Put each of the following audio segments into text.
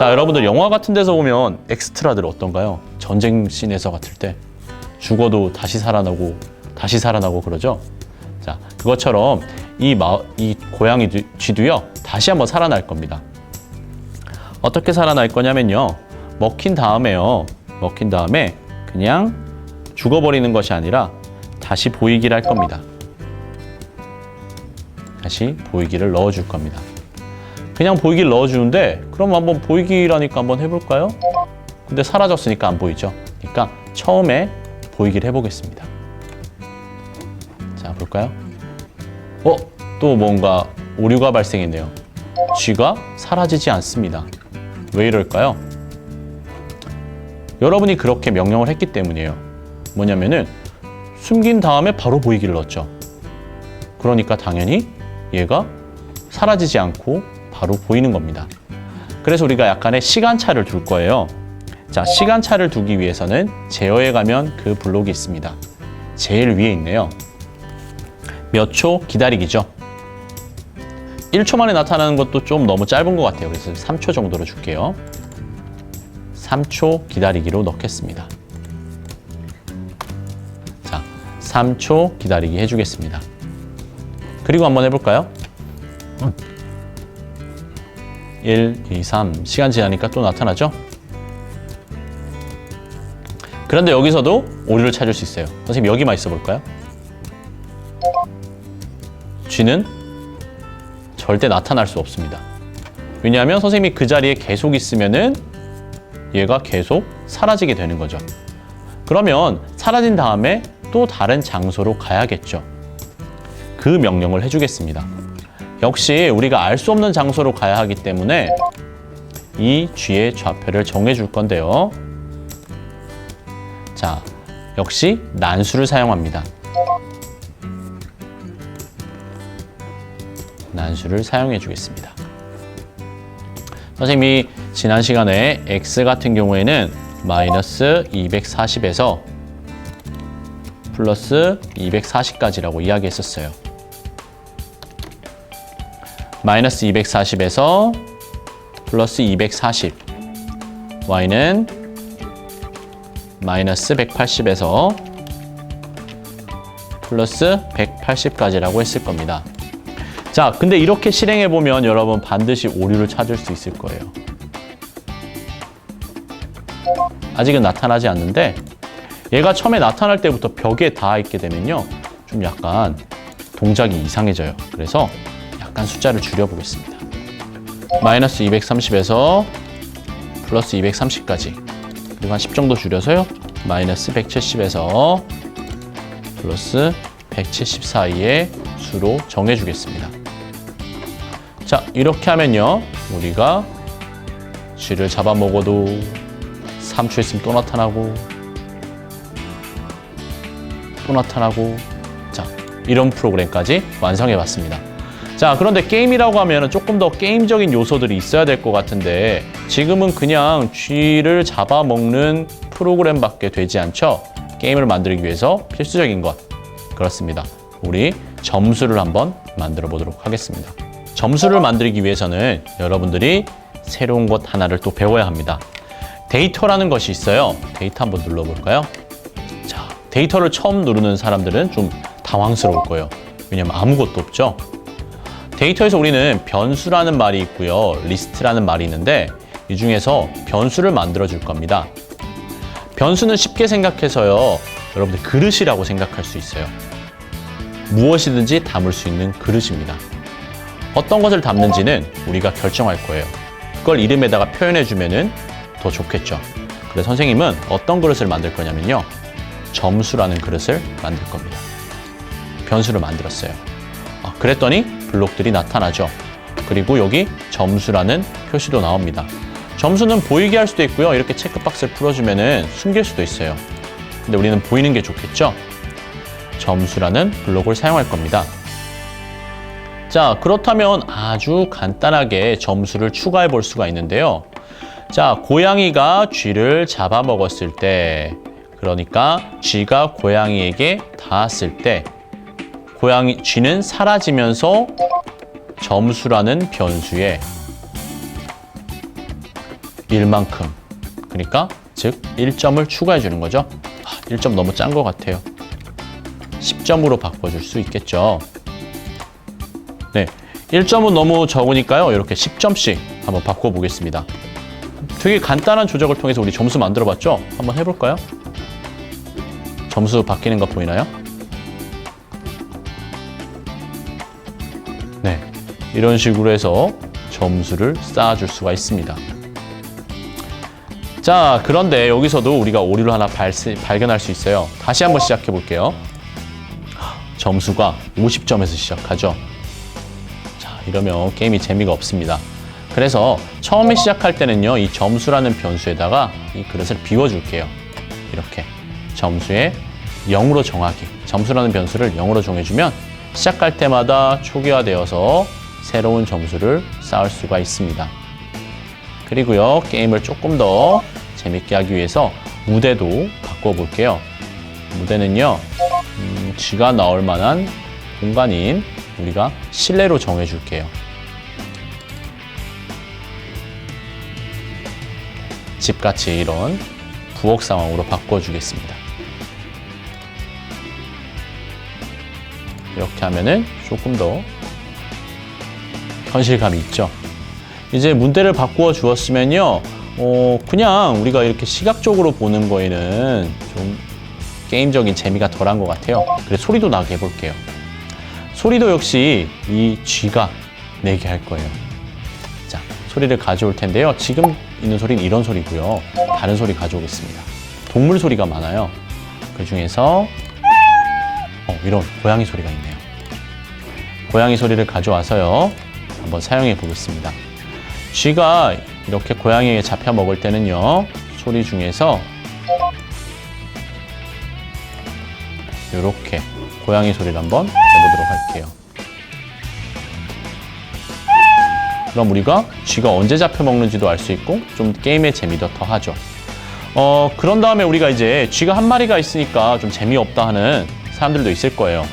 자, 여러분들 영화 같은 데서 보면 엑스트라들 어떤가요? 전쟁 씬에서 같을 때 죽어도 다시 살아나고 그러죠? 자, 그것처럼 이 고양이 쥐도요, 다시 한번 살아날 겁니다. 어떻게 살아날 거냐면요, 먹힌 다음에 그냥 죽어버리는 것이 아니라 다시 보이기를 할 겁니다. 다시 보이기를 넣어줄 겁니다. 그냥 보이기를 넣어주는데, 그럼 한번 보이기라니까 한번 해볼까요? 근데 사라졌으니까 안 보이죠? 그러니까 처음에 보이기를 해보겠습니다. 자, 볼까요? 또 뭔가 오류가 발생했네요. 쥐가 사라지지 않습니다. 왜 이럴까요? 여러분이 그렇게 명령을 했기 때문이에요. 뭐냐면은 숨긴 다음에 바로 보이기를 넣었죠. 그러니까 당연히 얘가 사라지지 않고 바로 보이는 겁니다. 그래서 우리가 약간의 시간차를 둘 거예요. 자, 시간차를 두기 위해서는 제어에 가면 그 블록이 있습니다. 제일 위에 있네요. 몇 초 기다리기죠. 1초 만에 나타나는 것도 좀 너무 짧은 것 같아요. 그래서 3초 정도로 줄게요. 3초 기다리기로 넣겠습니다. 자, 3초 기다리기 해주겠습니다. 그리고 한번 해볼까요? 1, 2, 3 시간 지나니까 또 나타나죠? 그런데 여기서도 오류를 찾을 수 있어요. 선생님 여기만 있어 볼까요? 쥐는 절대 나타날 수 없습니다. 왜냐하면 선생님이 그 자리에 계속 있으면은 얘가 계속 사라지게 되는 거죠. 그러면 사라진 다음에 또 다른 장소로 가야겠죠. 그 명령을 해주겠습니다. 역시 우리가 알 수 없는 장소로 가야 하기 때문에 이 쥐의 좌표를 정해줄 건데요. 자, 역시 난수를 사용합니다. 난수를 사용해 주겠습니다. 선생님이 지난 시간에 x 같은 경우에는 마이너스 240에서 플러스 240까지라고 이야기했었어요. 마이너스 240에서 플러스 240, y는 마이너스 180에서 플러스 180까지라고 했을 겁니다. 자, 근데 이렇게 실행해보면 여러분 반드시 오류를 찾을 수 있을 거예요. 아직은 나타나지 않는데 얘가 처음에 나타날 때부터 벽에 닿아 있게 되면요, 좀 약간 동작이 이상해져요. 그래서 약간 숫자를 줄여보겠습니다. 마이너스 230에서 플러스 230까지, 그리고 한 10 정도 줄여서요, 마이너스 170에서 플러스 170 사이의 수로 정해주겠습니다. 자, 이렇게 하면요, 우리가 쥐를 잡아먹어도 3초 있으면 또 나타나고 또 나타나고, 자, 이런 프로그램까지 완성해봤습니다. 자, 그런데 게임이라고 하면 조금 더 게임적인 요소들이 있어야 될 것 같은데 지금은 그냥 쥐를 잡아먹는 프로그램밖에 되지 않죠? 게임을 만들기 위해서 필수적인 것, 그렇습니다. 우리 점수를 한번 만들어 보도록 하겠습니다. 점수를 만들기 위해서는 여러분들이 새로운 것 하나를 또 배워야 합니다. 데이터라는 것이 있어요. 데이터 한번 눌러볼까요? 자, 데이터를 처음 누르는 사람들은 좀 당황스러울 거예요. 왜냐면 아무것도 없죠? 데이터에서 우리는 변수라는 말이 있고요, 리스트라는 말이 있는데 이 중에서 변수를 만들어 줄 겁니다. 변수는 쉽게 생각해서요, 여러분들 그릇이라고 생각할 수 있어요. 무엇이든지 담을 수 있는 그릇입니다. 어떤 것을 담는지는 우리가 결정할 거예요. 그걸 이름에다가 표현해 주면은 더 좋겠죠. 그래서 선생님은 어떤 그릇을 만들 거냐면요, 점수라는 그릇을 만들 겁니다. 변수를 만들었어요. 그랬더니 블록들이 나타나죠. 그리고 여기 점수라는 표시도 나옵니다. 점수는 보이게 할 수도 있고요, 이렇게 체크박스를 풀어주면은 숨길 수도 있어요. 근데 우리는 보이는 게 좋겠죠? 점수라는 블록을 사용할 겁니다. 자, 그렇다면 아주 간단하게 점수를 추가해 볼 수가 있는데요. 자, 고양이가 쥐를 잡아먹었을 때, 그러니까 쥐가 고양이에게 닿았을 때 쥐는 사라지면서 점수라는 변수에 1만큼. 그러니까 즉 1점을 추가해 주는 거죠. 1점 너무 짠 것 같아요. 10점으로 바꿔줄 수 있겠죠. 네, 1점은 너무 적으니까요. 이렇게 10점씩 한번 바꿔보겠습니다. 되게 간단한 조작을 통해서 우리 점수 만들어봤죠? 한번 해볼까요? 점수 바뀌는 거 보이나요? 네, 이런 식으로 해서 점수를 쌓아줄 수가 있습니다. 자, 그런데 여기서도 우리가 오류를 하나 발견할 수 있어요. 다시 한번 시작해 볼게요. 점수가 50점에서 시작하죠. 자, 이러면 게임이 재미가 없습니다. 그래서 처음에 시작할 때는요, 이 점수라는 변수에다가 이 그릇을 비워줄게요. 이렇게 점수에 0으로 정하기. 점수라는 변수를 0으로 정해주면 시작할 때마다 초기화되어서 새로운 점수를 쌓을 수가 있습니다. 그리고요, 게임을 조금 더 재밌게 하기 위해서 무대도 바꿔볼게요. 무대는요, 쥐가 나올 만한 공간인 우리가 실내로 정해줄게요. 집같이 이런 부엌 상황으로 바꿔주겠습니다. 이렇게 하면은 조금 더 현실감이 있죠. 이제 문대를 바꾸어 주었으면요, 그냥 우리가 이렇게 시각적으로 보는 거에는 좀 게임적인 재미가 덜한 것 같아요. 그래서 소리도 나게 해볼게요. 소리도 역시 이 쥐가 내게 할 거예요. 자, 소리를 가져올 텐데요. 지금 있는 소리는 이런 소리고요. 다른 소리 가져오겠습니다. 동물 소리가 많아요. 그 중에서 이런 고양이 소리가 있네요. 고양이 소리를 가져와서요, 한번 사용해 보겠습니다. 쥐가 이렇게 고양이에게 잡혀 먹을 때는요, 소리 중에서 이렇게 고양이 소리를 한번 해보도록 할게요. 그럼 우리가 쥐가 언제 잡혀 먹는지도 알 수 있고 좀 게임의 재미도 더하죠. 그런 다음에 우리가 이제 쥐가 한 마리가 있으니까 좀 재미없다 하는 사람들도 있을 거예요.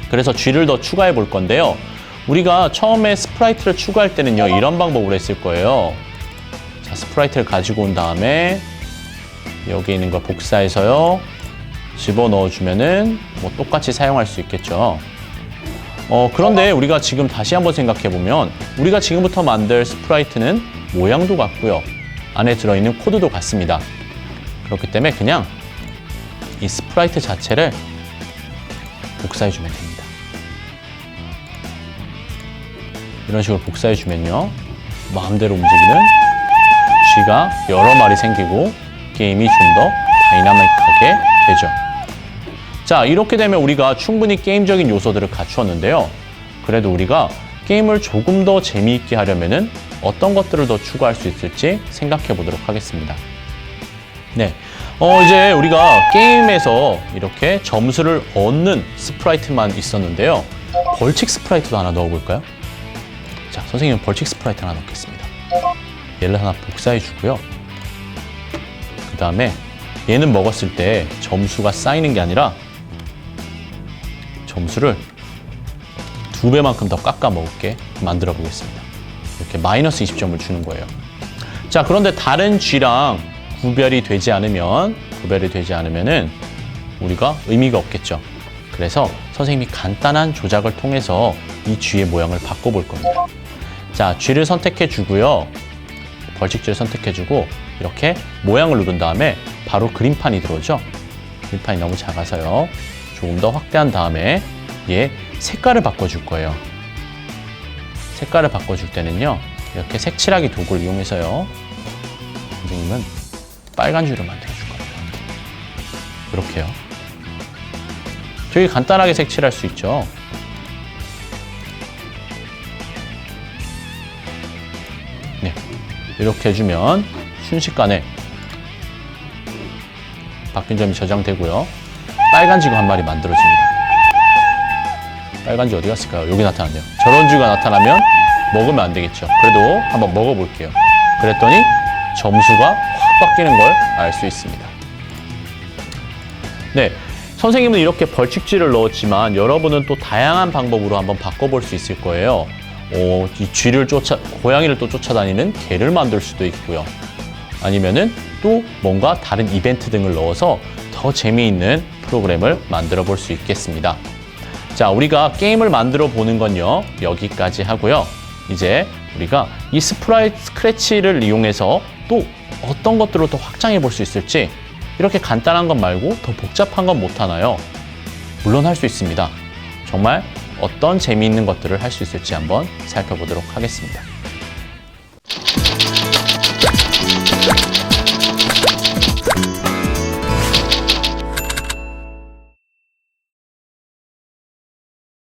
그래서 쥐를 더 추가해 볼 건데요. 우리가 처음에 스프라이트를 추가할 때는요, 이런 방법으로 했을 거예요. 자, 스프라이트를 가지고 온 다음에 여기 있는 걸 복사해서요, 집어넣어 주면은 뭐 똑같이 사용할 수 있겠죠. 그런데 우리가 지금 다시 한번 생각해 보면 우리가 지금부터 만들 스프라이트는 모양도 같고요, 안에 들어있는 코드도 같습니다. 그렇기 때문에 그냥 이 스프라이트 자체를 복사해 주면 됩니다. 이런 식으로 복사해 주면요, 마음대로 움직이는 쥐가 여러 마리 생기고 게임이 좀 더 다이나믹하게 되죠. 자, 이렇게 되면 우리가 충분히 게임적인 요소들을 갖추었는데요. 그래도 우리가 게임을 조금 더 재미있게 하려면은 어떤 것들을 더 추가할 수 있을지 생각해 보도록 하겠습니다. 네, 이제 우리가 게임에서 이렇게 점수를 얻는 스프라이트만 있었는데요. 벌칙 스프라이트도 하나 넣어볼까요? 자, 선생님은 벌칙 스프라이트 하나 넣겠습니다. 얘를 하나 복사해 주고요. 그 다음에 얘는 먹었을 때 점수가 쌓이는 게 아니라 점수를 2배만큼 더 깎아 먹을게 만들어 보겠습니다. 이렇게 마이너스 20점을 주는 거예요. 자, 그런데 다른 쥐랑 구별이 되지 않으면은 우리가 의미가 없겠죠. 그래서 선생님이 간단한 조작을 통해서 이 쥐의 모양을 바꿔볼 겁니다. 자, 쥐를 선택해 주고요. 벌칙쥐를 선택해 주고 이렇게 모양을 누른 다음에 바로 그림판이 들어오죠. 그림판이 너무 작아서요, 조금 더 확대한 다음에 얘 색깔을 바꿔줄 거예요. 색깔을 바꿔줄 때는요, 이렇게 색칠하기 도구를 이용해서요, 선생님은 빨간 줄을 만들어줄 겁니다. 이렇게요. 되게 간단하게 색칠할 수 있죠. 네, 이렇게 해주면 순식간에 바뀐 점이 저장되고요. 빨간 쥐가 한 마리 만들어집니다. 빨간 쥐 어디 갔을까요? 여기 나타났네요. 저런 쥐가 나타나면 먹으면 안 되겠죠. 그래도 한번 먹어볼게요. 그랬더니 점수가 확 바뀌는 걸 알 수 있습니다. 네, 선생님은 이렇게 벌칙쥐를 넣었지만 여러분은 또 다양한 방법으로 한번 바꿔볼 수 있을 거예요. 이 고양이를 또 쫓아다니는 개를 만들 수도 있고요. 아니면은 또 뭔가 다른 이벤트 등을 넣어서 더 재미있는 프로그램을 만들어 볼 수 있겠습니다. 자, 우리가 게임을 만들어 보는 건요, 여기까지 하고요. 이제 우리가 이 스프라이트 스크래치를 이용해서 또 어떤 것들로 더 확장해 볼 수 있을지, 이렇게 간단한 것 말고 더 복잡한 건 못하나요? 물론 할 수 있습니다. 정말 어떤 재미있는 것들을 할 수 있을지 한번 살펴보도록 하겠습니다.